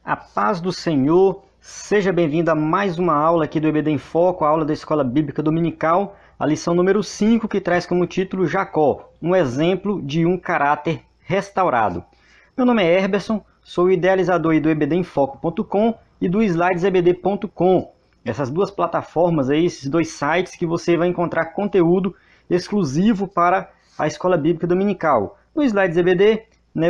A paz do Senhor, seja bem-vindo a mais uma aula aqui do EBD em Foco, a aula da Escola Bíblica Dominical, a lição número 5, que traz como título Jacó, um exemplo de um caráter restaurado. Meu nome é Herberson, sou o idealizador aí do ebdemfoco.com e do slidesebd.com. Essas duas plataformas aí, esses dois sites que você vai encontrar conteúdo exclusivo para a Escola Bíblica Dominical. No Slides EBD,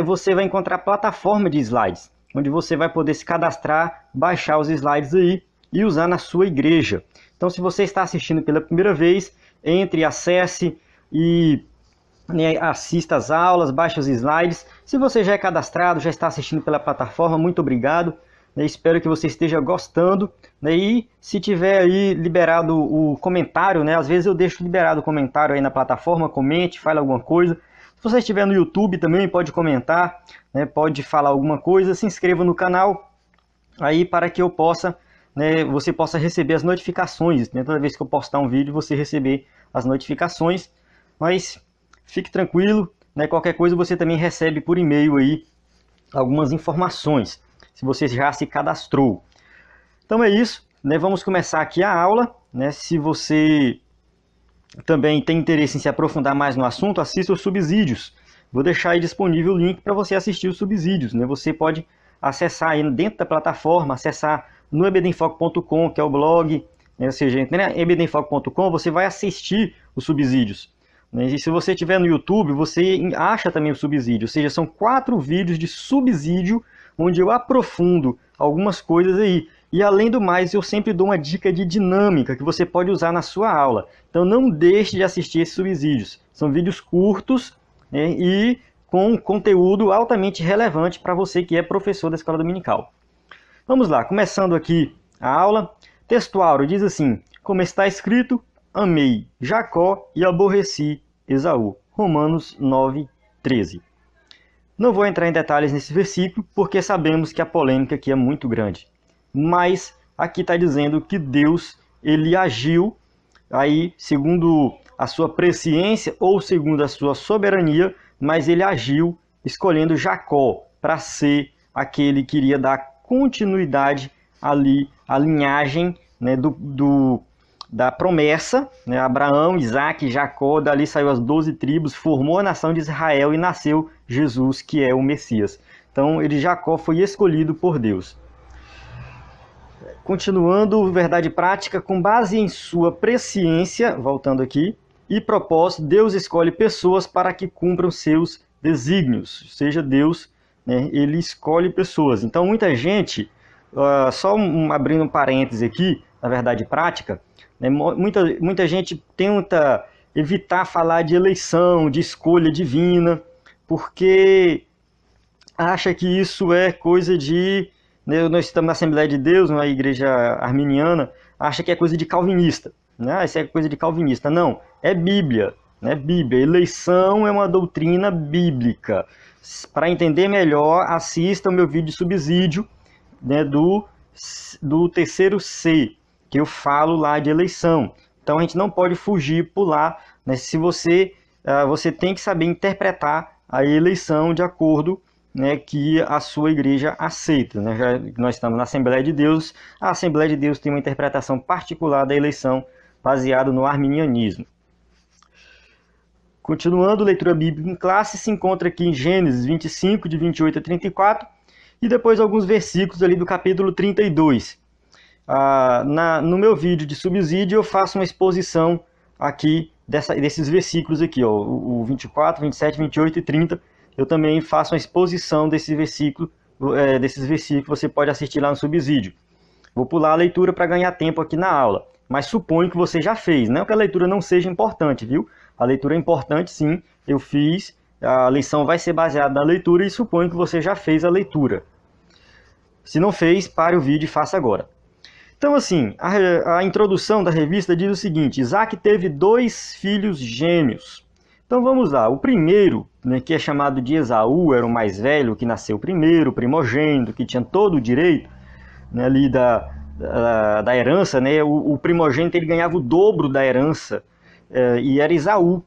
você vai encontrar a plataforma de slides, onde você vai poder se cadastrar, baixar os slides aí e usar na sua igreja. Então, se você está assistindo pela primeira vez, entre, acesse e assista às aulas, baixe os slides. Se você já é cadastrado, já está assistindo pela plataforma, muito obrigado. Espero que você esteja gostando. E se tiver aí liberado o comentário, às vezes eu deixo liberado o comentário aí na plataforma, comente, fale alguma coisa. Se você estiver no YouTube também pode comentar, pode falar alguma coisa, se inscreva no canal aí para que eu possa, você possa receber as notificações. Toda vez que eu postar um vídeo, você receber as notificações. Mas fique tranquilo, qualquer coisa você também recebe por e-mail aí algumas informações, se você já se cadastrou. Então é isso, vamos começar aqui a aula. Se você também tem interesse em se aprofundar mais no assunto, assista os subsídios. Vou deixar aí disponível o link para você assistir os subsídios. Você pode acessar aí dentro da plataforma, acessar no ebdemfoco.com, que é o blog, ou seja, ebdemfoco.com, você vai assistir os subsídios. E se você estiver no YouTube, você acha também o subsídio, ou seja, são 4 vídeos de subsídio, onde eu aprofundo algumas coisas aí. E além do mais, eu sempre dou uma dica de dinâmica que você pode usar na sua aula. Então não deixe de assistir esses subsídios. São vídeos curtos e com conteúdo altamente relevante para você que é professor da Escola Dominical. Vamos lá, começando aqui a aula. Texto áureo diz assim: como está escrito, amei Jacó e aborreci Esaú. Romanos 9:13. Não vou entrar em detalhes nesse versículo, porque sabemos que a polêmica aqui é muito grande. Mas aqui está dizendo que Deus ele agiu aí segundo a sua presciência ou segundo a sua soberania, mas ele agiu escolhendo Jacó para ser aquele que iria dar continuidade ali à linhagem da promessa, Abraão, Isaac, Jacó, dali saiu as 12 tribos, formou a nação de Israel e nasceu Jesus, que é o Messias. Então, Jacó foi escolhido por Deus. Continuando, verdade prática, com base em sua presciência, voltando aqui, e propósito, Deus escolhe pessoas para que cumpram seus desígnios. Ou seja, Deus, ele escolhe pessoas. Então, muita gente, abrindo um parêntese aqui, na verdade prática, muita gente tenta evitar falar de eleição, de escolha divina, porque acha que isso é coisa de... Nós estamos na Assembleia de Deus, na igreja arminiana, acha que é coisa de calvinista. Isso é coisa de calvinista. Não, é Bíblia. Bíblia. Eleição é uma doutrina bíblica. Para entender melhor, assista o meu vídeo de subsídio do terceiro C, que eu falo lá de eleição. Então a gente não pode fugir, pular. Se você tem que saber interpretar a eleição de acordo que a sua igreja aceita. Já nós estamos na Assembleia de Deus, a Assembleia de Deus tem uma interpretação particular da eleição baseada no arminianismo. Continuando, leitura bíblica em classe, se encontra aqui em Gênesis 25, de 28 a 34, e depois alguns versículos ali do capítulo 32. No meu vídeo de subsídio eu faço uma exposição aqui desses versículos aqui, o 24, 27, 28 e 30. Eu também faço uma exposição desses versículos, você pode assistir lá no subsídio. Vou pular a leitura para ganhar tempo aqui na aula, mas suponho que você já fez. Não que a leitura não seja importante, viu? A leitura é importante sim, eu fiz, a lição vai ser baseada na leitura e suponho que você já fez a leitura. Se não fez, pare o vídeo e faça agora. Então assim, a introdução da revista diz o seguinte: Isaac teve 2 filhos gêmeos. Então vamos lá, o primeiro, que é chamado de Esaú, era o mais velho, que nasceu primeiro, o primogênito, que tinha todo o direito ali da herança. O primogênito ele ganhava o dobro da herança, e era Esaú.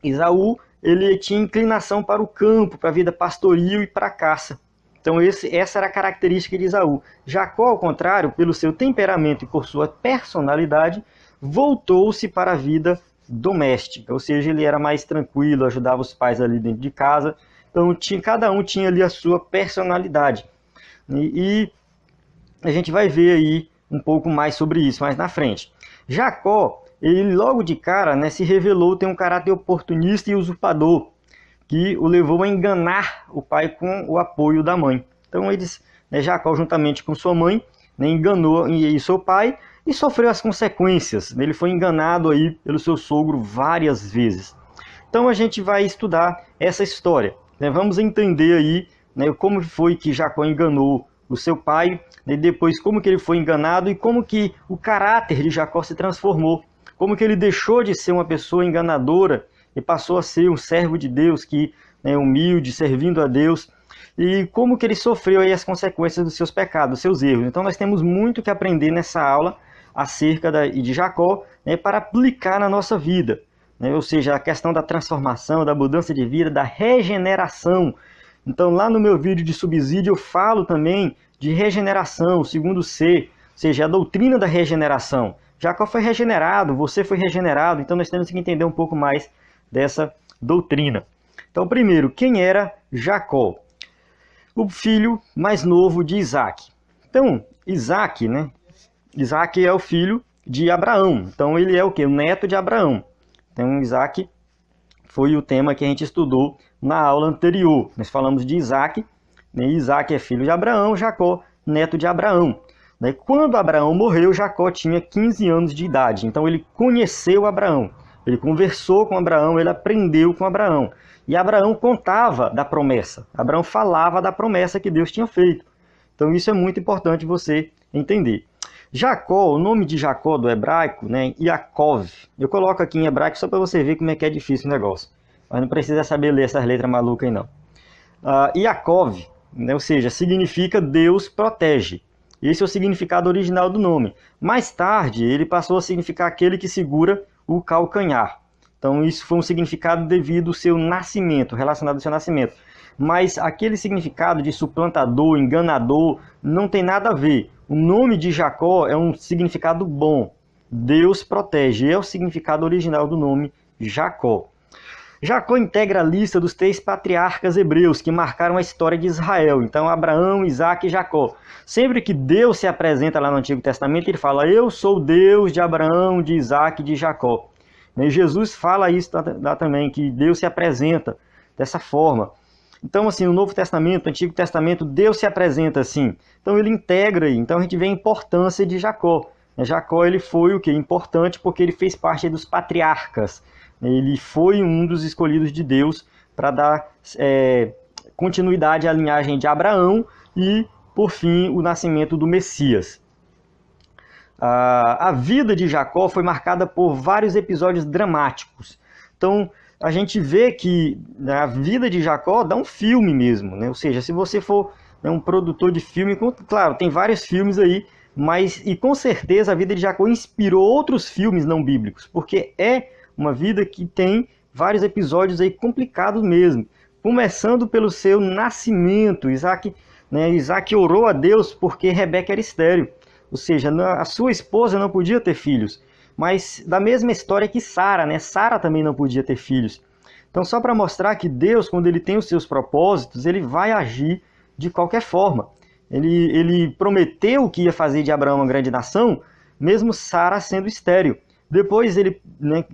Esaú ele tinha inclinação para o campo, para a vida pastoril e para a caça. Então essa era a característica de Esaú. Jacó, ao contrário, pelo seu temperamento e por sua personalidade, voltou-se para a vida doméstica, ou seja, ele era mais tranquilo, ajudava os pais ali dentro de casa. Então cada um tinha ali a sua personalidade. E a gente vai ver aí um pouco mais sobre isso mais na frente. Jacó, ele logo de cara, né, se revelou ter um caráter oportunista e usurpador, que o levou a enganar o pai com o apoio da mãe. Então Jacó, juntamente com sua mãe, né, enganou seu pai e sofreu as consequências. Ele foi enganado aí pelo seu sogro várias vezes. Então a gente vai estudar essa história, né? Vamos entender aí, né, como foi que Jacó enganou o seu pai, e depois como que ele foi enganado e como que o caráter de Jacó se transformou, como que ele deixou de ser uma pessoa enganadora e passou a ser um servo de Deus, que, né, humilde, servindo a Deus, e como que ele sofreu aí as consequências dos seus pecados, dos seus erros. Então nós temos muito que aprender nessa aula acerca de Jacó, né, para aplicar na nossa vida, né? Ou seja, a questão da transformação, da mudança de vida, da regeneração. Então lá no meu vídeo de subsídio eu falo também de regeneração, segundo C, ou seja, a doutrina da regeneração. Jacó foi regenerado, você foi regenerado, então nós temos que entender um pouco mais dessa doutrina. Então, primeiro, quem era Jacó? O filho mais novo de Isaac. Então, Isaac, né? Isaac é o filho de Abraão. Então, ele é o quê? O neto de Abraão. Então, Isaac foi o tema que a gente estudou na aula anterior. Nós falamos de Isaac, né? Isaac é filho de Abraão, Jacó, neto de Abraão. Quando Abraão morreu, Jacó tinha 15 anos de idade. Então, ele conheceu Abraão. Ele conversou com Abraão, ele aprendeu com Abraão. E Abraão contava da promessa. Abraão falava da promessa que Deus tinha feito. Então isso é muito importante você entender. Jacó, o nome de Jacó do hebraico, né, Yaakov. Eu coloco aqui em hebraico só para você ver como é que é difícil o negócio. Mas não precisa saber ler essas letras malucas aí não. Yaakov, né, ou seja, significa Deus protege. Esse é o significado original do nome. Mais tarde ele passou a significar aquele que segura o calcanhar. Então isso foi um significado devido ao seu nascimento, relacionado ao seu nascimento. Mas aquele significado de suplantador, enganador, não tem nada a ver. O nome de Jacó é um significado bom. Deus protege. É o significado original do nome Jacó. Jacó integra a lista dos 3 patriarcas hebreus que marcaram a história de Israel. Então, Abraão, Isaac e Jacó. Sempre que Deus se apresenta lá no Antigo Testamento, ele fala: eu sou o Deus de Abraão, de Isaac e de Jacó. E Jesus fala isso lá também, que Deus se apresenta dessa forma. Então, assim, no Novo Testamento, no Antigo Testamento, Deus se apresenta assim. Então, ele integra aí. Então, a gente vê a importância de Jacó. Jacó, ele foi o quê? Importante porque ele fez parte dos patriarcas. Ele foi um dos escolhidos de Deus para dar continuidade à linhagem de Abraão e, por fim, o nascimento do Messias. A vida de Jacó foi marcada por vários episódios dramáticos. Então, a gente vê que a vida de Jacó dá um filme mesmo, né? Ou seja, se você for, né, um produtor de filme, claro, tem vários filmes aí, e com certeza a vida de Jacó inspirou outros filmes não bíblicos, porque é uma vida que tem vários episódios aí complicados mesmo. Começando pelo seu nascimento. Isaac orou a Deus porque Rebeca era estéril. Ou seja, a sua esposa não podia ter filhos. Mas da mesma história que Sara, né? Sara também não podia ter filhos. Então, só para mostrar que Deus, quando ele tem os seus propósitos, ele vai agir de qualquer forma. Ele prometeu que ia fazer de Abraão uma grande nação, mesmo Sara sendo estéril. Depois ele, né,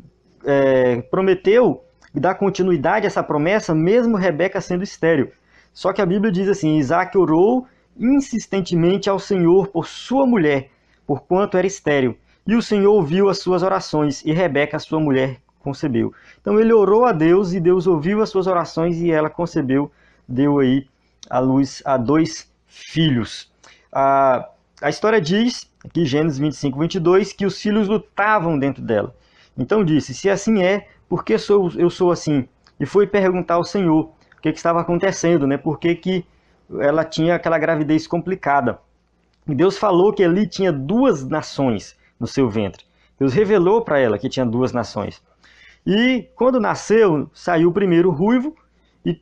prometeu dar continuidade a essa promessa, mesmo Rebeca sendo estéril. Só que a Bíblia diz assim: Isaac orou insistentemente ao Senhor por sua mulher, porquanto era estéril. E o Senhor ouviu as suas orações, e Rebeca, sua mulher, concebeu. Então ele orou a Deus, e Deus ouviu as suas orações, e ela concebeu, deu aí à luz a 2 filhos. A história diz, aqui Gênesis 25, 22, que os filhos lutavam dentro dela. Então disse: se assim é, por que eu sou assim? E foi perguntar ao Senhor o que estava acontecendo, né? Por que ela tinha aquela gravidez complicada. E Deus falou que ali tinha 2 nações no seu ventre. Deus revelou para ela que tinha 2 nações. E quando nasceu, saiu primeiro ruivo, e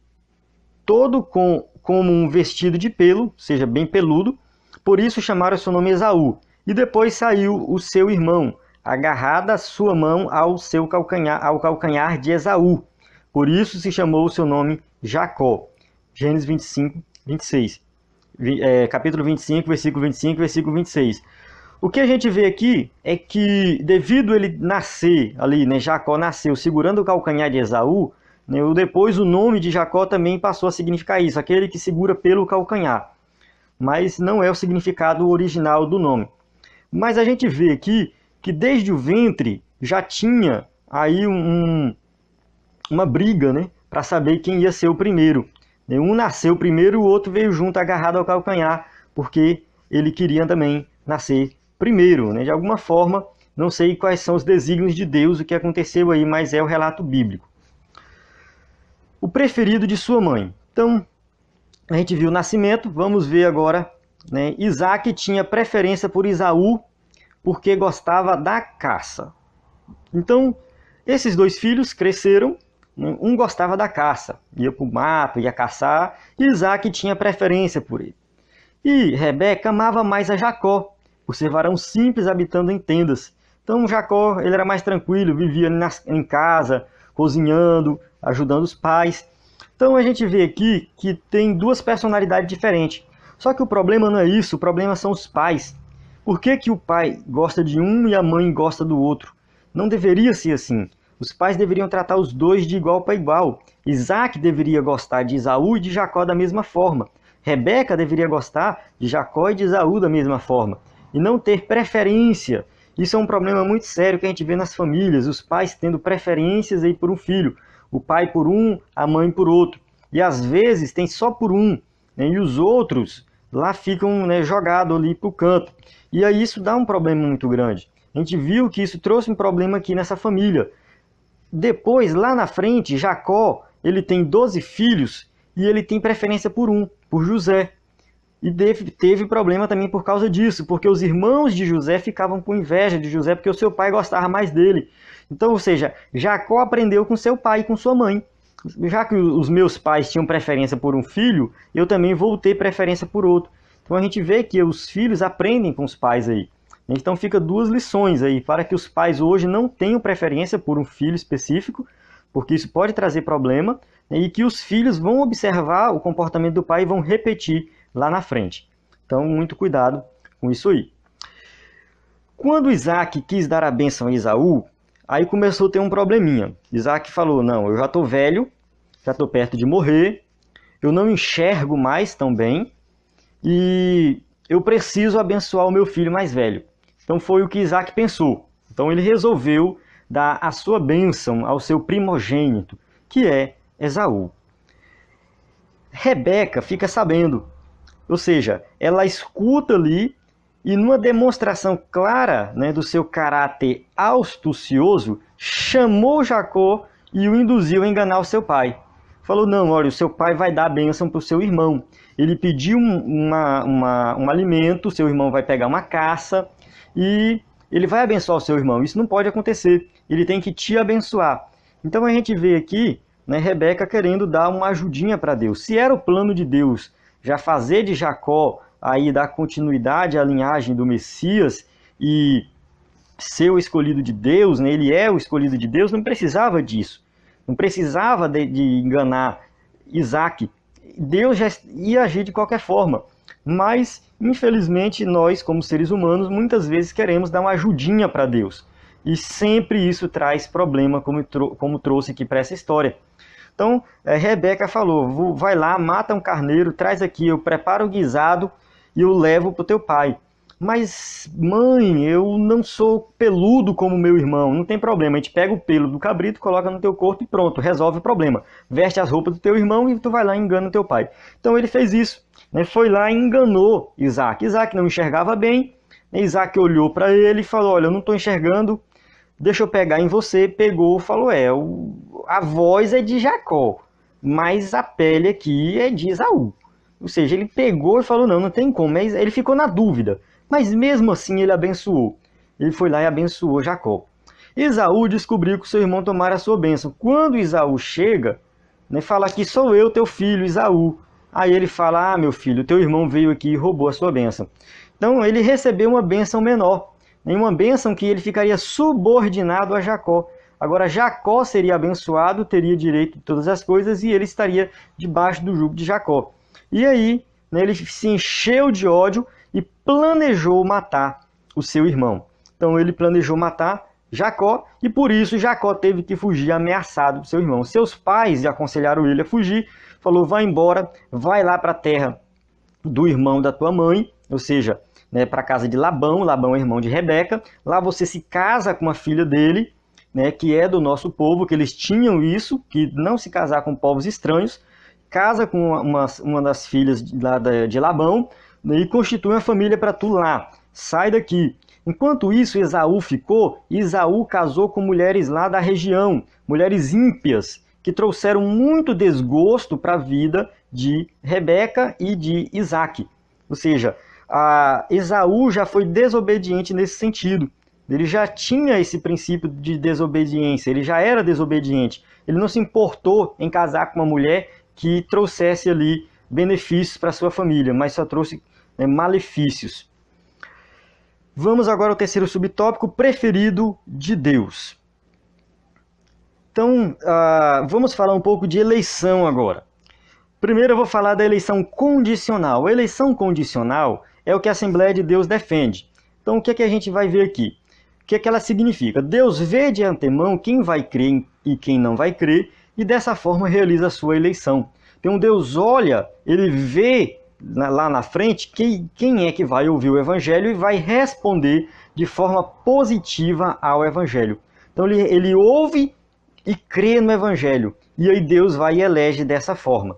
todo com como um vestido de pelo, ou seja, bem peludo, por isso chamaram seu nome Esaú. E depois saiu o seu irmão, agarrada a sua mão ao calcanhar de Esaú. Por isso se chamou o seu nome Jacó. Gênesis 25, 26. Capítulo 25, versículo 25, versículo 26. O que a gente vê aqui é que, devido a ele nascer ali, né, Jacó nasceu segurando o calcanhar de Esaú, né, depois o nome de Jacó também passou a significar isso, aquele que segura pelo calcanhar. Mas não é o significado original do nome. Mas a gente vê aqui que desde o ventre já tinha aí uma briga, né, para saber quem ia ser o primeiro. Um nasceu primeiro, o outro veio junto agarrado ao calcanhar, porque ele queria também nascer primeiro, né? De alguma forma, não sei quais são os desígnios de Deus, o que aconteceu aí, mas é o relato bíblico. O preferido de sua mãe. Então, a gente viu o nascimento, vamos ver agora, né? Isaac tinha preferência por Esaú, porque gostava da caça. Então, esses dois filhos cresceram, um gostava da caça, ia para o mato, ia caçar, e Isaac tinha preferência por ele. E Rebeca amava mais a Jacó, por ser varão simples habitando em tendas. Então Jacó ele era mais tranquilo, vivia em casa, cozinhando, ajudando os pais. Então a gente vê aqui que tem duas personalidades diferentes. Só que o problema não é isso, o problema são os pais. Por que que o pai gosta de um e a mãe gosta do outro? Não deveria ser assim. Os pais deveriam tratar os dois de igual para igual. Isaac deveria gostar de Esaú e de Jacó da mesma forma. Rebeca deveria gostar de Jacó e de Esaú da mesma forma. E não ter preferência. Isso é um problema muito sério que a gente vê nas famílias. Os pais tendo preferências aí por um filho. O pai por um, a mãe por outro. E às vezes tem só por um, né? E os outros lá ficam, né, jogados ali para o canto. E aí isso dá um problema muito grande. A gente viu que isso trouxe um problema aqui nessa família. Depois, lá na frente, Jacó ele tem 12 filhos e ele tem preferência por um, por José. E teve problema também por causa disso, porque os irmãos de José ficavam com inveja de José, porque o seu pai gostava mais dele. Então, ou seja, Jacó aprendeu com seu pai e com sua mãe. Já que os meus pais tinham preferência por um filho, eu também vou ter preferência por outro. Então a gente vê que os filhos aprendem com os pais aí. Então fica duas lições aí, para que os pais hoje não tenham preferência por um filho específico, porque isso pode trazer problema, e que os filhos vão observar o comportamento do pai e vão repetir lá na frente. Então, muito cuidado com isso aí. Quando Isaac quis dar a bênção a Esaú, aí começou a ter um probleminha. Isaac falou, não, eu já estou velho, já estou perto de morrer, eu não enxergo mais tão bem, e eu preciso abençoar o meu filho mais velho. Então foi o que Isaac pensou. Então ele resolveu dar a sua bênção ao seu primogênito, que é Esaú. Rebeca fica sabendo, ou seja, ela escuta ali e numa demonstração clara, né, do seu caráter astucioso, chamou Jacó e o induziu a enganar o seu pai. Falou, não, olha, o seu pai vai dar a bênção para o seu irmão. Ele pediu um alimento, o seu irmão vai pegar uma caça e ele vai abençoar o seu irmão. Isso não pode acontecer, ele tem que te abençoar. Então a gente vê aqui, né, Rebeca querendo dar uma ajudinha para Deus. Se era o plano de Deus já fazer de Jacó, aí dar continuidade à linhagem do Messias e ser o escolhido de Deus, né, ele é o escolhido de Deus, não precisava disso. Não precisava de enganar Isaac. Deus já ia agir de qualquer forma. Mas, infelizmente, nós, como seres humanos, muitas vezes queremos dar uma ajudinha para Deus. E sempre isso traz problema, como trouxe aqui para essa história. Então, Rebeca falou, vai lá, mata um carneiro, traz aqui, eu preparo o guisado e eu levo para o teu pai. Mas, mãe, eu não sou peludo como meu irmão, não tem problema. A gente pega o pelo do cabrito, coloca no teu corpo e pronto, resolve o problema. Veste as roupas do teu irmão e tu vai lá e engana o teu pai. Então ele fez isso, né? Foi lá e enganou Isaac. Isaac não enxergava bem, né? Isaac olhou para ele e falou, olha, eu não estou enxergando, deixa eu pegar em você. Pegou, falou, a voz é de Jacó, mas a pele aqui é de Esaú. Ou seja, ele pegou e falou, não tem como. Ele ficou na dúvida. Mas mesmo assim ele abençoou. Ele foi lá e abençoou Jacó. Esaú descobriu que seu irmão tomara a sua bênção. Quando Esaú chega, né, fala aqui, sou eu, teu filho, Esaú. Aí ele fala, meu filho, teu irmão veio aqui e roubou a sua bênção. Então ele recebeu uma bênção menor, uma bênção que ele ficaria subordinado a Jacó. Agora Jacó seria abençoado, teria direito de todas as coisas e ele estaria debaixo do jugo de Jacó. E aí, ele se encheu de ódio e planejou matar o seu irmão. Então ele planejou matar Jacó e por isso Jacó teve que fugir ameaçado do seu irmão. Seus pais aconselharam ele a fugir, falou, vai embora, vai lá para a terra do irmão da tua mãe, ou seja, para a casa de Labão. Labão é irmão de Rebeca. Lá você se casa com uma filha dele, que é do nosso povo, que eles tinham isso, que não se casar com povos estranhos, casa com uma das filhas de Labão e constitui uma família para tu lá. Sai daqui. Enquanto isso, Esaú ficou, Esaú casou com mulheres lá da região, mulheres ímpias, que trouxeram muito desgosto para a vida de Rebeca e de Isaque. Ou seja, Esaú já foi desobediente nesse sentido. Ele já tinha esse princípio de desobediência, ele já era desobediente. Ele não se importou em casar com uma mulher que trouxesse ali benefícios para sua família, mas só trouxe malefícios. Vamos agora ao terceiro subtópico, preferido de Deus. Então, vamos falar um pouco de eleição agora. Primeiro eu vou falar da eleição condicional. A eleição condicional é o que a Assembleia de Deus defende. Então, o que é que a gente vai ver aqui? O que é que ela significa? Deus vê de antemão quem vai crer e quem não vai crer, e dessa forma realiza a sua eleição. Então Deus olha, ele vê lá na frente quem é que vai ouvir o Evangelho e vai responder de forma positiva ao Evangelho. Então ele ouve e crê no Evangelho, e aí Deus vai e elege dessa forma.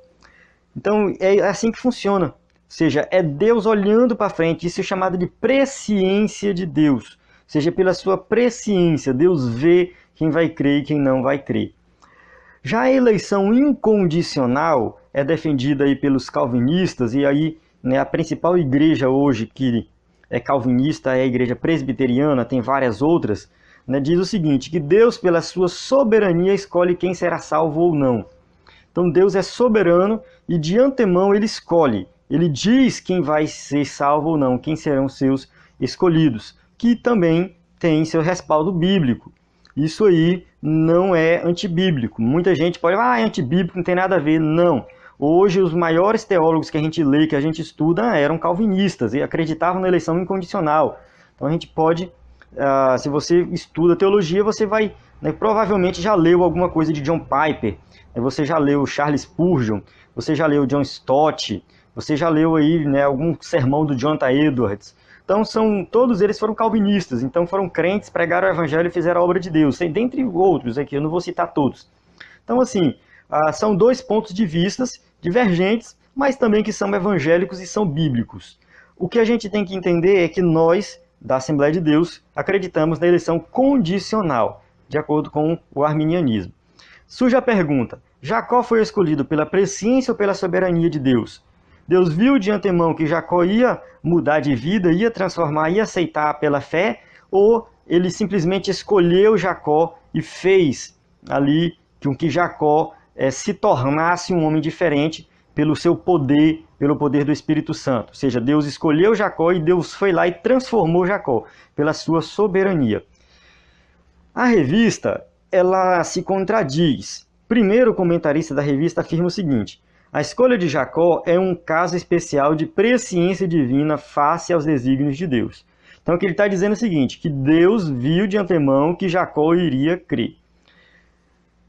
Então é assim que funciona. Ou seja, é Deus olhando para frente, isso é chamado de presciência de Deus. Ou seja, pela sua presciência, Deus vê quem vai crer e quem não vai crer. Já a eleição incondicional é defendida aí pelos calvinistas, e aí a principal igreja hoje que é calvinista é a igreja presbiteriana, tem várias outras, diz o seguinte, que Deus, pela sua soberania, escolhe quem será salvo ou não. Então Deus é soberano e de antemão ele escolhe, ele diz quem vai ser salvo ou não, quem serão seus escolhidos, que também tem seu respaldo bíblico. Isso aí não é antibíblico. Muita gente pode falar, é antibíblico, não tem nada a ver. Não. Hoje, os maiores teólogos que a gente lê, que a gente estuda, eram calvinistas e acreditavam na eleição incondicional. Então a gente pode, se você estuda teologia, você vai, provavelmente já leu alguma coisa de John Piper, você já leu Charles Spurgeon, você já leu John Stott, você já leu aí algum sermão do Jonathan Edwards. Então, todos eles foram calvinistas, então foram crentes, pregaram o evangelho e fizeram a obra de Deus, dentre outros aqui, eu não vou citar todos. Então, assim, são dois pontos de vista divergentes, mas também que são evangélicos e são bíblicos. O que a gente tem que entender é que nós, da Assembleia de Deus, acreditamos na eleição condicional, de acordo com o arminianismo. Surge a pergunta, Jacó foi escolhido pela presciência ou pela soberania de Deus? Deus viu de antemão que Jacó ia mudar de vida, ia transformar, ia aceitar pela fé, ou ele simplesmente escolheu Jacó e fez ali com que Jacó se tornasse um homem diferente pelo seu poder, pelo poder do Espírito Santo. Ou seja, Deus escolheu Jacó e Deus foi lá e transformou Jacó pela sua soberania. A revista, ela se contradiz. Primeiro, o comentarista da revista afirma o seguinte, a escolha de Jacó é um caso especial de presciência divina face aos desígnios de Deus. Então, o que ele está dizendo é o seguinte, que Deus viu de antemão que Jacó iria crer.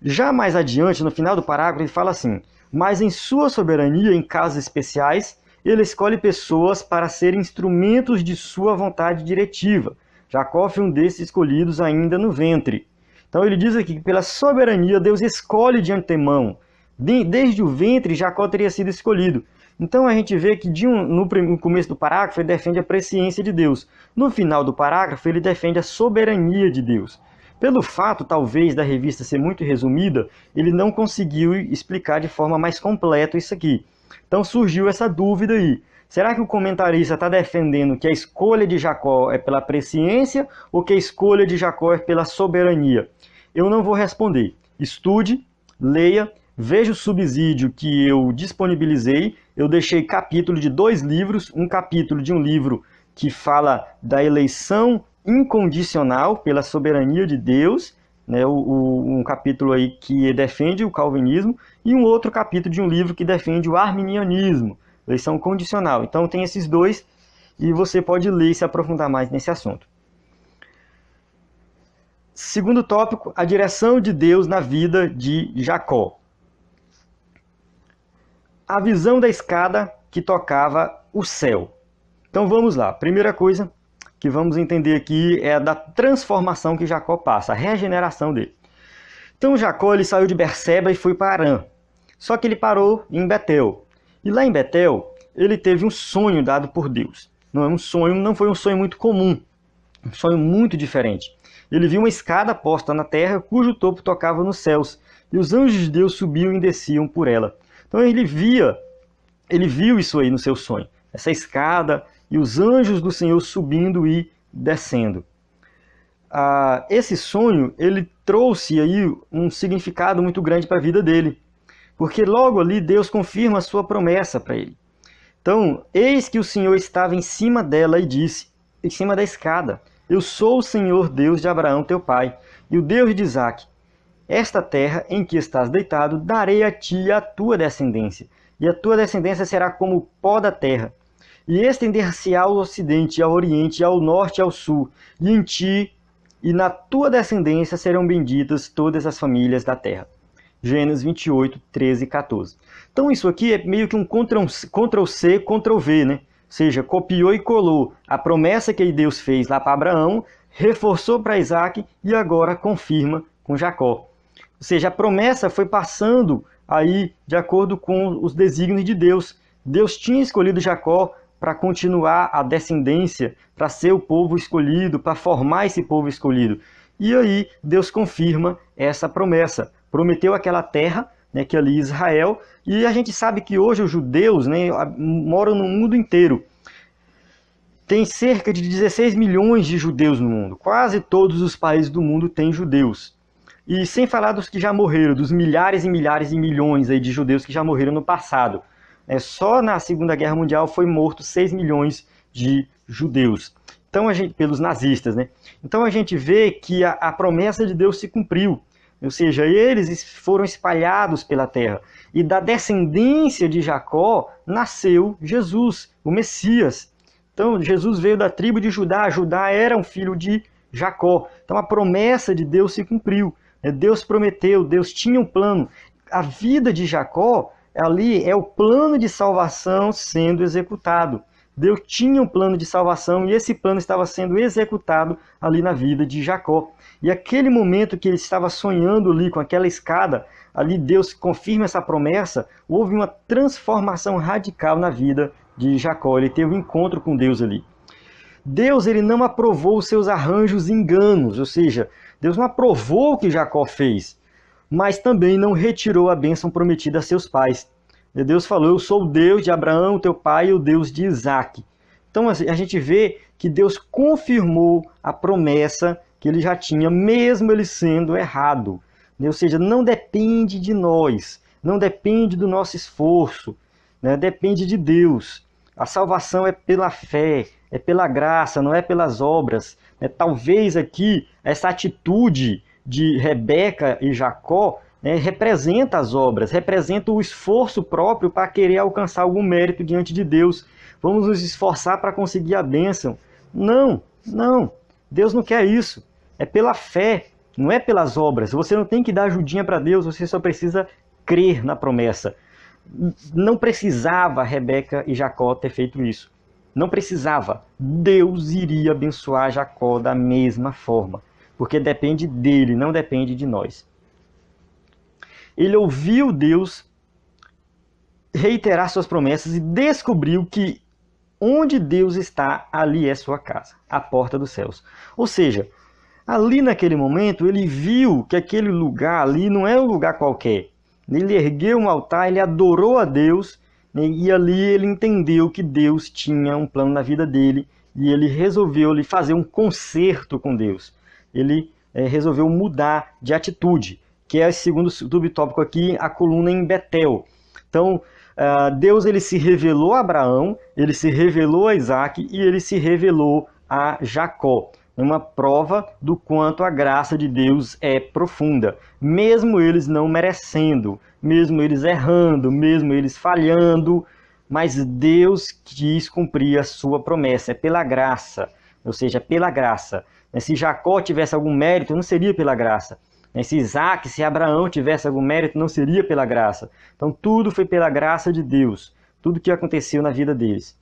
Já mais adiante, no final do parágrafo, ele fala assim, mas em sua soberania, em casos especiais, ele escolhe pessoas para serem instrumentos de sua vontade diretiva. Jacó foi um desses escolhidos ainda no ventre. Então, ele diz aqui que pela soberania, Deus escolhe de antemão. Desde o ventre, Jacó teria sido escolhido. Então a gente vê que no começo do parágrafo ele defende a presciência de Deus. No final do parágrafo ele defende a soberania de Deus. Pelo fato, talvez, da revista ser muito resumida, ele não conseguiu explicar de forma mais completa isso aqui. Então surgiu essa dúvida aí. Será que o comentarista está defendendo que a escolha de Jacó é pela presciência ou que a escolha de Jacó é pela soberania? Eu não vou responder. Estude, leia, Veja o subsídio que eu disponibilizei. Eu deixei capítulo de 2 livros, um capítulo de um livro que fala da eleição incondicional pela soberania de Deus, né, um capítulo aí que defende o calvinismo, e um outro capítulo de um livro que defende o arminianismo, eleição condicional. Então tem esses dois e você pode ler e se aprofundar mais nesse assunto. Segundo tópico, a direção de Deus na vida de Jacó. A visão da escada que tocava o céu. Então vamos lá. Primeira coisa que vamos entender aqui é a da transformação que Jacó passa, a regeneração dele. Então Jacó ele saiu de Berseba e foi para Harã. Só que ele parou em Betel. E lá em Betel, ele teve um sonho dado por Deus. Não foi um sonho muito comum, um sonho muito diferente. Ele viu uma escada posta na terra, cujo topo tocava nos céus, e os anjos de Deus subiam e desciam por ela. Então ele viu isso aí no seu sonho, essa escada e os anjos do Senhor subindo e descendo. Esse sonho, ele trouxe aí um significado muito grande para a vida dele, porque logo ali Deus confirma a sua promessa para ele. Então, eis que o Senhor estava em cima dela e disse, em cima da escada, eu sou o Senhor Deus de Abraão teu pai, e o Deus de Isaque. Esta terra em que estás deitado, darei a ti e à tua descendência, e a tua descendência será como o pó da terra. E estender-se-á ao ocidente, ao oriente, ao norte e ao sul, e em ti e na tua descendência serão benditas todas as famílias da terra. Gênesis 28, 13 e 14. Então isso aqui é meio que um Ctrl-C, Ctrl-V, né? Ou seja, copiou e colou a promessa que Deus fez lá para Abraão, reforçou para Isaac e agora confirma com Jacó. Ou seja, a promessa foi passando aí de acordo com os desígnios de Deus. Deus tinha escolhido Jacó para continuar a descendência, para ser o povo escolhido, para formar esse povo escolhido. E aí Deus confirma essa promessa. Prometeu aquela terra, né, que ali Israel, e a gente sabe que hoje os judeus, né, moram no mundo inteiro. Tem cerca de 16 milhões de judeus no mundo. Quase todos os países do mundo têm judeus. E sem falar dos que já morreram, dos milhares e milhares e milhões aí de judeus que já morreram no passado. Só na Segunda Guerra Mundial foi morto 6 milhões de judeus. Então pelos nazistas, né? Então a gente vê que a promessa de Deus se cumpriu. Ou seja, eles foram espalhados pela terra. E da descendência de Jacó nasceu Jesus, o Messias. Então Jesus veio da tribo de Judá. Judá era um filho de Jacó. Então a promessa de Deus se cumpriu. Deus prometeu, Deus tinha um plano. A vida de Jacó ali é o plano de salvação sendo executado. Deus tinha um plano de salvação e esse plano estava sendo executado ali na vida de Jacó. E aquele momento que ele estava sonhando ali com aquela escada, ali Deus confirma essa promessa, houve uma transformação radical na vida de Jacó. Ele teve um encontro com Deus ali. Deus ele não aprovou os seus arranjos e enganos, ou seja, Deus não aprovou o que Jacó fez, mas também não retirou a bênção prometida a seus pais. Deus falou, eu sou o Deus de Abraão, teu pai, e o Deus de Isaque. Então a gente vê que Deus confirmou a promessa que ele já tinha, mesmo ele sendo errado. Ou seja, não depende de nós, não depende do nosso esforço, né? Depende de Deus. A salvação é pela fé, é pela graça, não é pelas obras. Talvez aqui essa atitude de Rebeca e Jacó representa as obras, representa o esforço próprio para querer alcançar algum mérito diante de Deus. Vamos nos esforçar para conseguir a bênção. Não, não. Deus não quer isso. É pela fé, não é pelas obras. Você não tem que dar ajudinha para Deus, você só precisa crer na promessa. Não precisava Rebeca e Jacó ter feito isso. Não precisava. Deus iria abençoar Jacó da mesma forma, porque depende dele, não depende de nós. Ele ouviu Deus reiterar suas promessas e descobriu que onde Deus está, ali é sua casa, a porta dos céus. Ou seja, ali naquele momento ele viu que aquele lugar ali não é um lugar qualquer. Ele ergueu um altar, ele adorou a Deus, né, e ali ele entendeu que Deus tinha um plano na vida dele e ele resolveu fazer um concerto com Deus. Ele resolveu mudar de atitude. que é, segundo o subtópico aqui, a coluna em Betel. Então, Deus ele se revelou a Abraão, ele se revelou a Isaac e ele se revelou a Jacó. Uma prova do quanto a graça de Deus é profunda, mesmo eles não merecendo, mesmo eles errando, mesmo eles falhando, mas Deus quis cumprir a sua promessa, é pela graça, ou seja, pela graça. Se Jacó tivesse algum mérito, não seria pela graça. Se Isaac, se Abraão tivesse algum mérito, não seria pela graça. Então tudo foi pela graça de Deus, tudo que aconteceu na vida deles.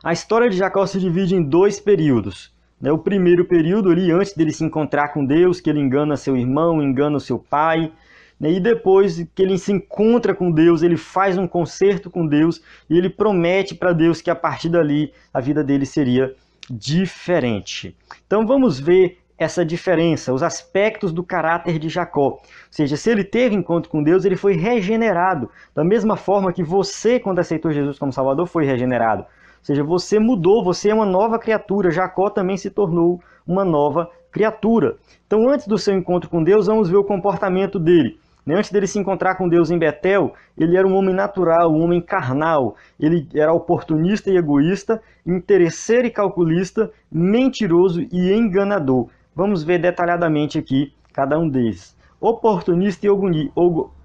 A história de Jacó se divide em 2 períodos. O primeiro período, ali, antes dele se encontrar com Deus, que ele engana seu irmão, engana o seu pai. E depois que ele se encontra com Deus, ele faz um concerto com Deus e ele promete para Deus que a partir dali a vida dele seria diferente. Então vamos ver essa diferença, os aspectos do caráter de Jacó. Ou seja, se ele teve encontro com Deus, ele foi regenerado. Da mesma forma que você, quando aceitou Jesus como Salvador, foi regenerado. Ou seja, você mudou, você é uma nova criatura. Jacó também se tornou uma nova criatura. Então, antes do seu encontro com Deus, vamos ver o comportamento dele. Antes dele se encontrar com Deus em Betel, ele era um homem natural, um homem carnal. Ele era oportunista e egoísta, interesseiro e calculista, mentiroso e enganador. Vamos ver detalhadamente aqui cada um deles. Oportunista e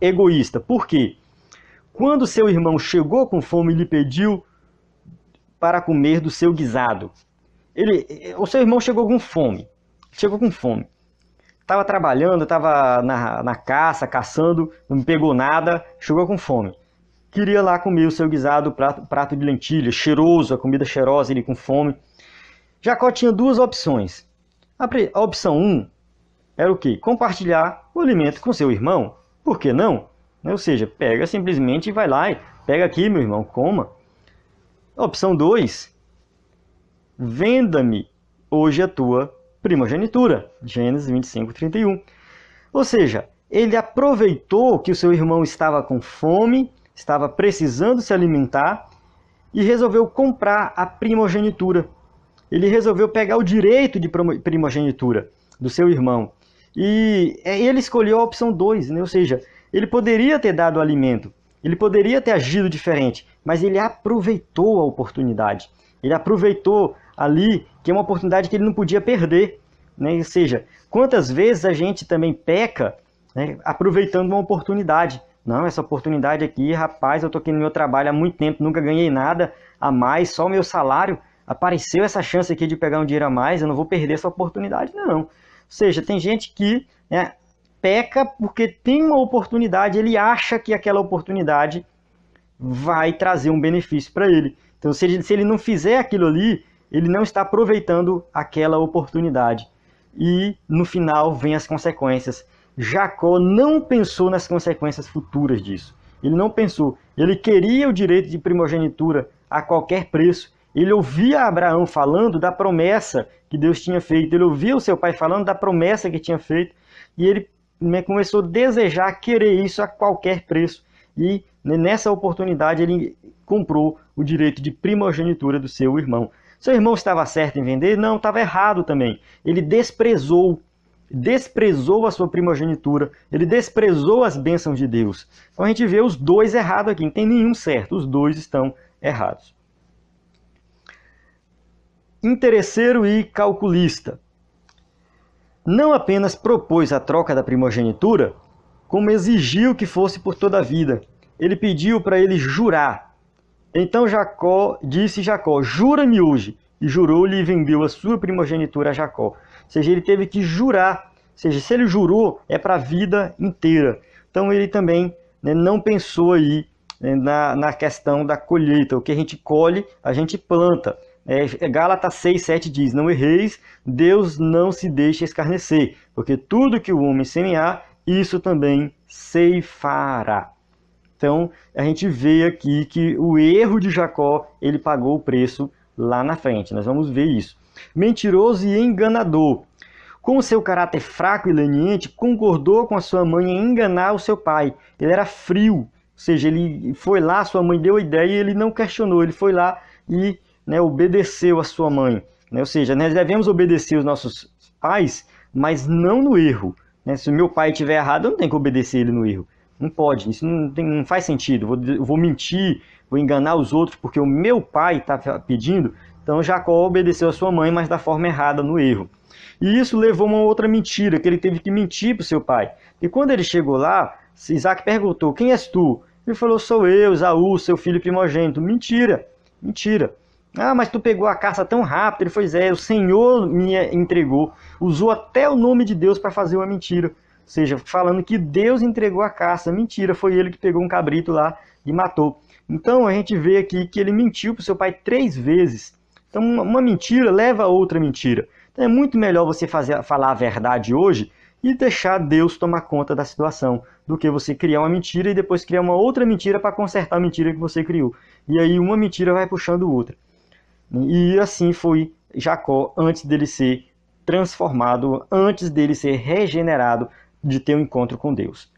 egoísta. Por quê? Quando seu irmão chegou com fome e lhe pediu para comer do seu guisado. O seu irmão chegou com fome. Estava trabalhando, estava na caça, caçando, não pegou nada, chegou com fome. Queria lá comer o seu guisado, prato de lentilha, cheiroso, a comida cheirosa, ele com fome. Jacó tinha 2 opções. A opção 1 era o quê? Compartilhar o alimento com seu irmão. Por que não? Ou seja, pega simplesmente e vai lá e pega aqui, meu irmão, coma. A opção 2, venda-me hoje a tua primogenitura. Gênesis 25, 31. Ou seja, ele aproveitou que o seu irmão estava com fome, estava precisando se alimentar e resolveu comprar a primogenitura. Ele resolveu pegar o direito de primogenitura do seu irmão. E ele escolheu a opção 2, ou seja, ele poderia ter dado o alimento, ele poderia ter agido diferente, mas ele aproveitou a oportunidade. Ele aproveitou ali, que é uma oportunidade que ele não podia perder. Ou seja, quantas vezes a gente também peca, aproveitando uma oportunidade. Não, essa oportunidade aqui, rapaz, eu estou aqui no meu trabalho há muito tempo, nunca ganhei nada a mais, só o meu salário. Apareceu essa chance aqui de pegar um dinheiro a mais, eu não vou perder essa oportunidade, não. Ou seja, tem gente que peca porque tem uma oportunidade, ele acha que aquela oportunidade vai trazer um benefício para ele. Então, se ele não fizer aquilo ali, ele não está aproveitando aquela oportunidade. E, no final, vem as consequências. Jacó não pensou nas consequências futuras disso. Ele não pensou. Ele queria o direito de primogenitura a qualquer preço. Ele ouvia Abraão falando da promessa que Deus tinha feito. Ele ouvia o seu pai falando da promessa que tinha feito. E ele começou a desejar, querer isso a qualquer preço. E nessa oportunidade ele comprou o direito de primogenitura do seu irmão. Seu irmão estava certo em vender? Não, estava errado também. Ele desprezou a sua primogenitura, ele desprezou as bênçãos de Deus. Então a gente vê os 2 errados aqui, não tem nenhum certo, os 2 estão errados. Interesseiro e calculista. Não apenas propôs a troca da primogenitura, como exigiu que fosse por toda a vida. Ele pediu para ele jurar. Então disse Jacó, jura-me hoje. E jurou-lhe e vendeu a sua primogenitura a Jacó. Ou seja, ele teve que jurar. Ou seja, se ele jurou, é para a vida inteira. Então ele também não pensou aí na questão da colheita. O que a gente colhe, a gente planta. Gálatas 6, 7 diz, não erreis, Deus não se deixa escarnecer, porque tudo que o homem semear, isso também ceifará. Então, a gente vê aqui que o erro de Jacó, ele pagou o preço lá na frente. Nós vamos ver isso. Mentiroso e enganador. Com seu caráter fraco e leniente, concordou com a sua mãe em enganar o seu pai. Ele era frio, ou seja, ele foi lá, sua mãe deu a ideia e ele não questionou. Ele foi lá e obedeceu a sua mãe. Ou seja, nós devemos obedecer os nossos pais, mas não no erro. né? Se o meu pai estiver errado, eu não tenho que obedecer ele no erro. Não pode, isso não faz sentido. Eu vou mentir, vou enganar os outros porque o meu pai está pedindo. Então Jacó obedeceu a sua mãe, mas da forma errada, no erro. E isso levou a uma outra mentira, que ele teve que mentir para o seu pai. E quando ele chegou lá, Isaac perguntou: quem és tu? Ele falou: sou eu, Esaú, seu filho primogênito. Mentira, mentira. Ah, mas tu pegou a caça tão rápido. Ele foi: o Senhor me entregou. Usou até o nome de Deus para fazer uma mentira. Ou seja, falando que Deus entregou a caça. Mentira, foi ele que pegou um cabrito lá e matou. Então a gente vê aqui que ele mentiu para o seu pai 3 vezes. Então uma mentira leva a outra mentira. Então é muito melhor você falar a verdade hoje e deixar Deus tomar conta da situação, do que você criar uma mentira e depois criar uma outra mentira para consertar a mentira que você criou. E aí uma mentira vai puxando outra. E assim foi Jacó antes dele ser transformado, antes dele ser regenerado, de ter um encontro com Deus.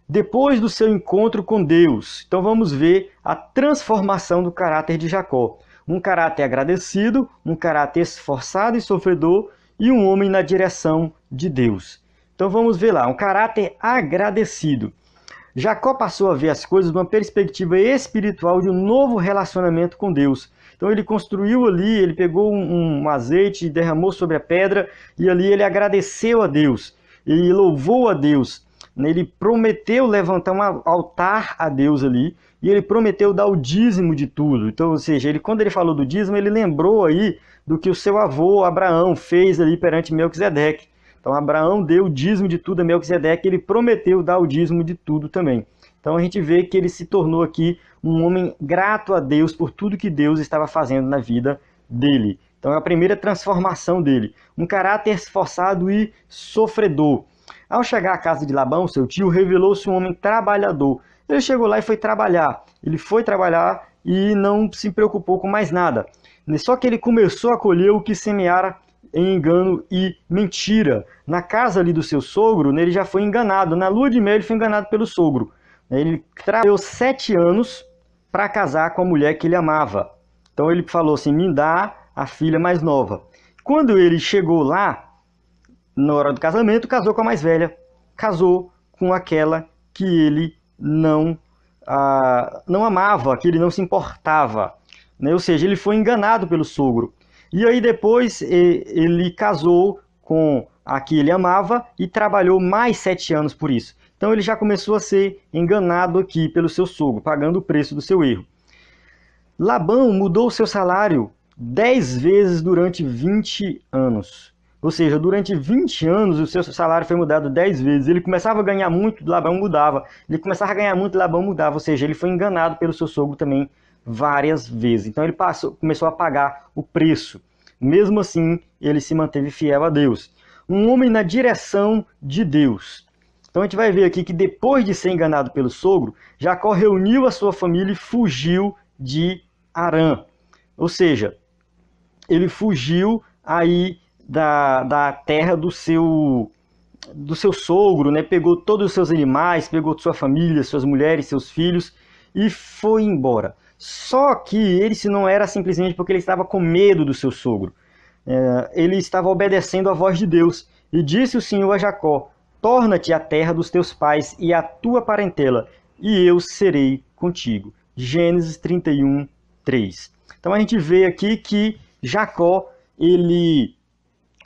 Depois do seu encontro com Deus, então vamos ver a transformação do caráter de Jacó. Um caráter agradecido, um caráter esforçado e sofredor, e um homem na direção de Deus. Então vamos ver lá, um caráter agradecido. Jacó passou a ver as coisas de uma perspectiva espiritual de um novo relacionamento com Deus. Então ele construiu ali, ele pegou um azeite e derramou sobre a pedra, e ali ele agradeceu a Deus, ele louvou a Deus. Ele prometeu levantar um altar a Deus ali, e ele prometeu dar o dízimo de tudo. Então, ou seja, quando ele falou do dízimo, ele lembrou aí do que o seu avô Abraão fez ali perante Melquisedeque. Então Abraão deu o dízimo de tudo a Melquisedeque, ele prometeu dar o dízimo de tudo também. Então a gente vê que ele se tornou aqui um homem grato a Deus por tudo que Deus estava fazendo na vida dele. Então é a primeira transformação dele, um caráter esforçado e sofredor. Ao chegar à casa de Labão, seu tio, revelou-se um homem trabalhador. Ele chegou lá e foi trabalhar. Ele foi trabalhar e não se preocupou com mais nada. Só que ele começou a colher o que semeara em engano e mentira. Na casa ali do seu sogro, ele já foi enganado. Na lua de mel, ele foi enganado pelo sogro. Ele trabalhou 7 anos para casar com a mulher que ele amava. Então ele falou assim: me dá a filha mais nova. Quando ele chegou lá, na hora do casamento, casou com a mais velha. Casou com aquela que ele não amava, que ele não se importava. Ou seja, ele foi enganado pelo sogro. E aí depois ele casou com a que ele amava e trabalhou mais 7 anos por isso. Então ele já começou a ser enganado aqui pelo seu sogro, pagando o preço do seu erro. Labão mudou o seu salário 10 vezes durante 20 anos. Ou seja, durante 20 anos o seu salário foi mudado 10 vezes. Ele começava a ganhar muito, Labão mudava. Ele começava a ganhar muito, Labão mudava. Ou seja, ele foi enganado pelo seu sogro também várias vezes. Então ele começou a pagar o preço. Mesmo assim, ele se manteve fiel a Deus. Um homem na direção de Deus. Então a gente vai ver aqui que depois de ser enganado pelo sogro, Jacó reuniu a sua família e fugiu de Harã. Ou seja, ele fugiu aí da terra do seu sogro, né? Pegou todos os seus animais, pegou sua família, suas mulheres, seus filhos e foi embora. Só que isso não era simplesmente porque ele estava com medo do seu sogro. Ele estava obedecendo à voz de Deus. E disse o Senhor a Jacó: torna-te à terra dos teus pais e à tua parentela, e eu serei contigo. Gênesis 31, 3. Então a gente vê aqui que Jacó, ele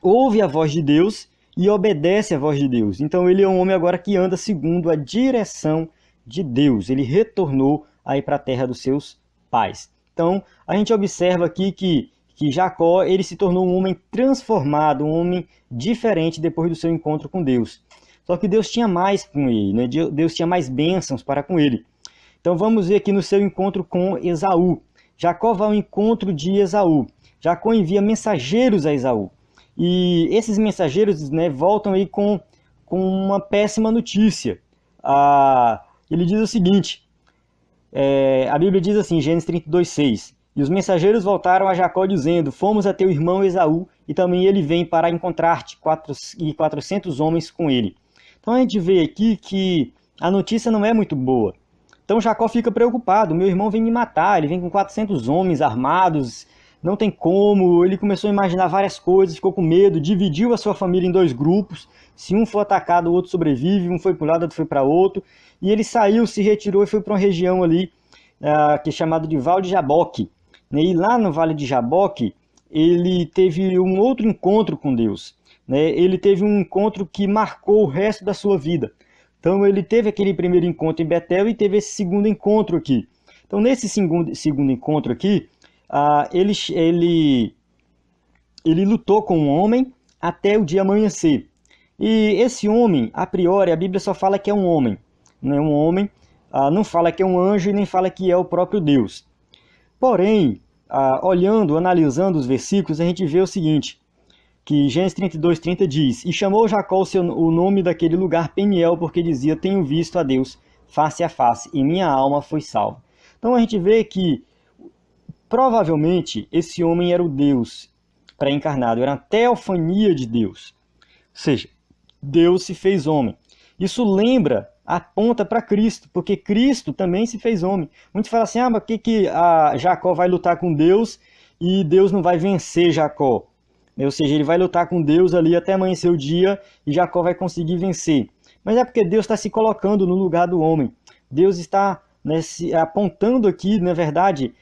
ouve a voz de Deus e obedece à voz de Deus. Então ele é um homem agora que anda segundo a direção de Deus. Ele retornou aí para a terra dos seus pais. Então a gente observa aqui que Jacó, ele se tornou um homem transformado, um homem diferente depois do seu encontro com Deus. Só que Deus tinha mais com ele, né? Deus tinha mais bênçãos para com ele. Então vamos ver aqui no seu encontro com Esaú. Jacó vai ao encontro de Esaú. Jacó envia mensageiros a Esaú. E esses mensageiros, né, voltam aí com uma péssima notícia. Ele diz o seguinte, a Bíblia diz assim, Gênesis 32, 6. E os mensageiros voltaram a Jacó dizendo: fomos a teu irmão Esaú, e também ele vem para encontrar-te, e 400 homens com ele. Então a gente vê aqui que a notícia não é muito boa. Então Jacó fica preocupado: meu irmão vem me matar, ele vem com 400 homens armados, não tem como. Ele começou a imaginar várias coisas, ficou com medo, dividiu a sua família em dois grupos. Se um for atacado, o outro sobrevive, um foi para um lado, outro foi para outro. E ele saiu, se retirou e foi para uma região ali, que é chamada de Val de Jaboque. E lá no Vale de Jaboque, ele teve um outro encontro com Deus. Ele teve um encontro que marcou o resto da sua vida. Então ele teve aquele primeiro encontro em Betel e teve esse segundo encontro aqui. Então nesse segundo encontro aqui, ele lutou com um homem até o dia amanhecer. E esse homem, a priori, a Bíblia só fala que é um homem. Não é um homem, não fala que é um anjo e nem fala que é o próprio Deus. Porém, olhando, analisando os versículos, a gente vê o seguinte, que Gênesis 32:30 diz: E chamou Jacó o nome daquele lugar Peniel, porque dizia, tenho visto a Deus face a face, e minha alma foi salva. Então a gente vê que, provavelmente, esse homem era o Deus pré-encarnado, era a teofania de Deus. Ou seja, Deus se fez homem. Isso aponta para Cristo, porque Cristo também se fez homem. Muitos falam assim, mas por que Jacó vai lutar com Deus e Deus não vai vencer Jacó? Ou seja, ele vai lutar com Deus ali até amanhecer o dia e Jacó vai conseguir vencer. Mas é porque Deus está se colocando no lugar do homem. Deus está apontando aqui, na verdade,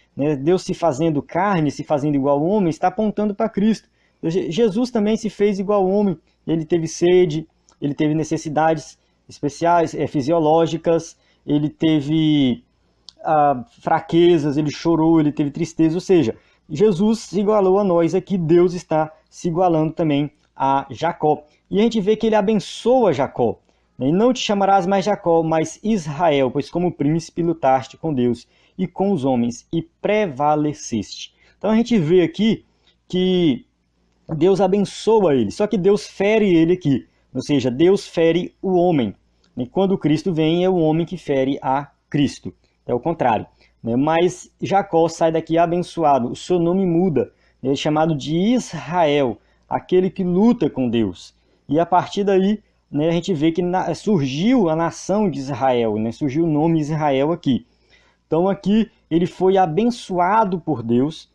Deus se fazendo carne, se fazendo igual ao homem, está apontando para Cristo. Jesus também se fez igual ao homem. Ele teve sede, ele teve necessidades especiais, fisiológicas, ele teve fraquezas, ele chorou, ele teve tristeza. Ou seja, Jesus se igualou a nós aqui, Deus está se igualando também a Jacó. E a gente vê que ele abençoa Jacó. E não te chamarás mais Jacó, mas Israel, pois como príncipe lutaste com Deus e com os homens e prevaleceste. Então a gente vê aqui que Deus abençoa ele, só que Deus fere ele aqui. Ou seja, Deus fere o homem. E quando Cristo vem, é o homem que fere a Cristo. É o contrário. Mas Jacó sai daqui abençoado. O seu nome muda. Ele é chamado de Israel, aquele que luta com Deus. E a partir daí, a gente vê que surgiu a nação de Israel, surgiu o nome Israel aqui. Então aqui ele foi abençoado por Deus,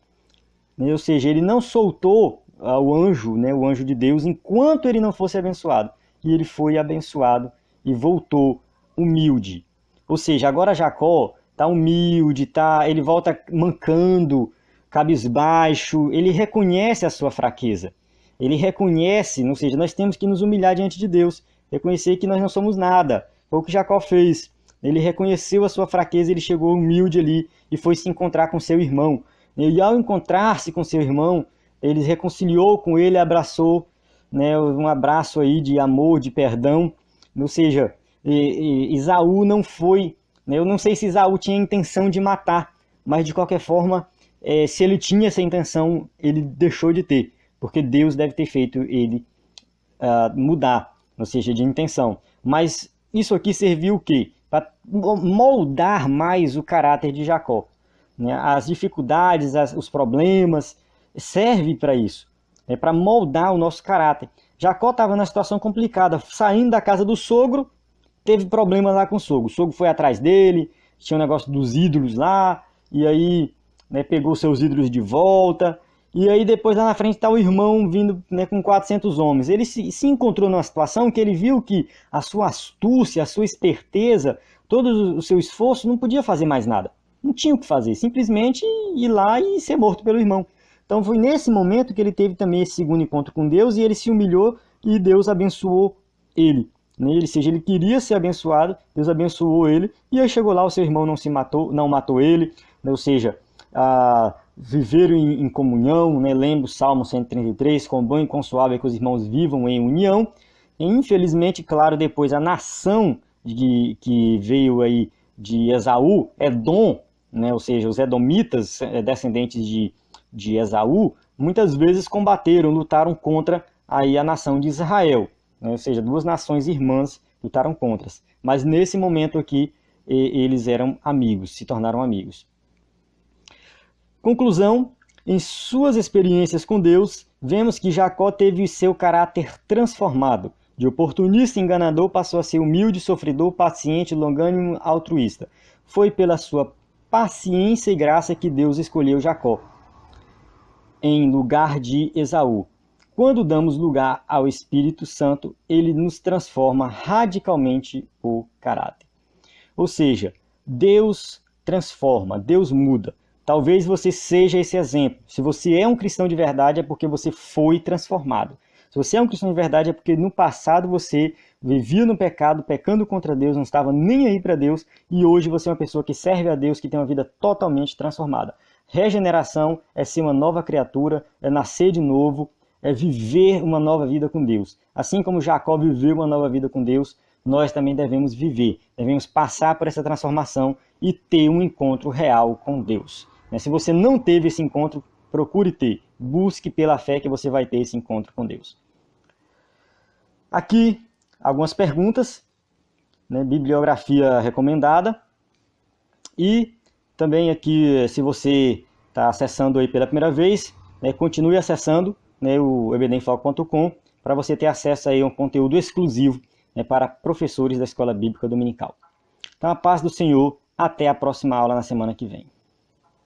ou seja, ele não soltou o anjo de Deus, enquanto ele não fosse abençoado. E ele foi abençoado e voltou humilde. Ou seja, agora Jacó está humilde, ele volta mancando, cabisbaixo, ele reconhece a sua fraqueza. Ele reconhece, ou seja, nós temos que nos humilhar diante de Deus, reconhecer que nós não somos nada. Foi o que Jacó fez. Ele reconheceu a sua fraqueza, ele chegou humilde ali e foi se encontrar com seu irmão. E ao encontrar-se com seu irmão, ele reconciliou com ele, abraçou, um abraço aí de amor, de perdão. Ou seja, Esaú não foi, eu não sei se Esaú tinha a intenção de matar, mas de qualquer forma, se ele tinha essa intenção, ele deixou de ter, porque Deus deve ter feito ele mudar, ou seja, de intenção. Mas isso aqui serviu o quê? Para moldar mais o caráter de Jacó. As dificuldades, os problemas, serve para isso, para moldar o nosso caráter. Jacó estava numa situação complicada, saindo da casa do sogro, teve problemas lá com o sogro foi atrás dele, tinha um negócio dos ídolos lá, e aí pegou seus ídolos de volta, e aí depois lá na frente está o irmão vindo com 400 homens. Ele se encontrou numa situação que ele viu que a sua astúcia, a sua esperteza, todo o seu esforço não podia fazer mais nada. Não tinha o que fazer, simplesmente ir lá e ser morto pelo irmão. Então foi nesse momento que ele teve também esse segundo encontro com Deus e ele se humilhou e Deus abençoou ele. Ou seja, ele queria ser abençoado, Deus abençoou ele e aí chegou lá, o seu irmão não matou ele, ou seja, viveram em comunhão, lembra o Salmo 133, com bom e com suave é que os irmãos vivam em união. E, infelizmente, claro, depois a nação que veio aí de Esaú, Edom, ou seja, os edomitas, descendentes de Esaú, muitas vezes combateram, lutaram contra aí a nação de Israel, ou seja, duas nações irmãs lutaram contra. Mas nesse momento aqui, eles eram amigos, se tornaram amigos. Conclusão, em suas experiências com Deus, vemos que Jacó teve seu caráter transformado. De oportunista e enganador passou a ser humilde, sofredor, paciente, longânimo, altruísta. Foi pela sua paciência e graça que Deus escolheu Jacó. em lugar de Esaú. Quando damos lugar ao Espírito Santo, ele nos transforma radicalmente o caráter. Ou seja, Deus transforma, Deus muda. Talvez você seja esse exemplo. Se você é um cristão de verdade, é porque você foi transformado. Se você é um cristão de verdade, é porque no passado você vivia no pecado, pecando contra Deus, não estava nem aí para Deus, e hoje você é uma pessoa que serve a Deus, que tem uma vida totalmente transformada. Regeneração é ser uma nova criatura, é nascer de novo, é viver uma nova vida com Deus. Assim como Jacó viveu uma nova vida com Deus, nós também devemos viver, devemos passar por essa transformação e ter um encontro real com Deus. Se você não teve esse encontro, procure ter. Busque pela fé que você vai ter esse encontro com Deus. Aqui, algumas perguntas, bibliografia recomendada. E também aqui, se você está acessando aí pela primeira vez, continue acessando o ebdenfoco.com para você ter acesso aí a um conteúdo exclusivo para professores da Escola Bíblica Dominical. Então, a paz do Senhor. Até a próxima aula na semana que vem.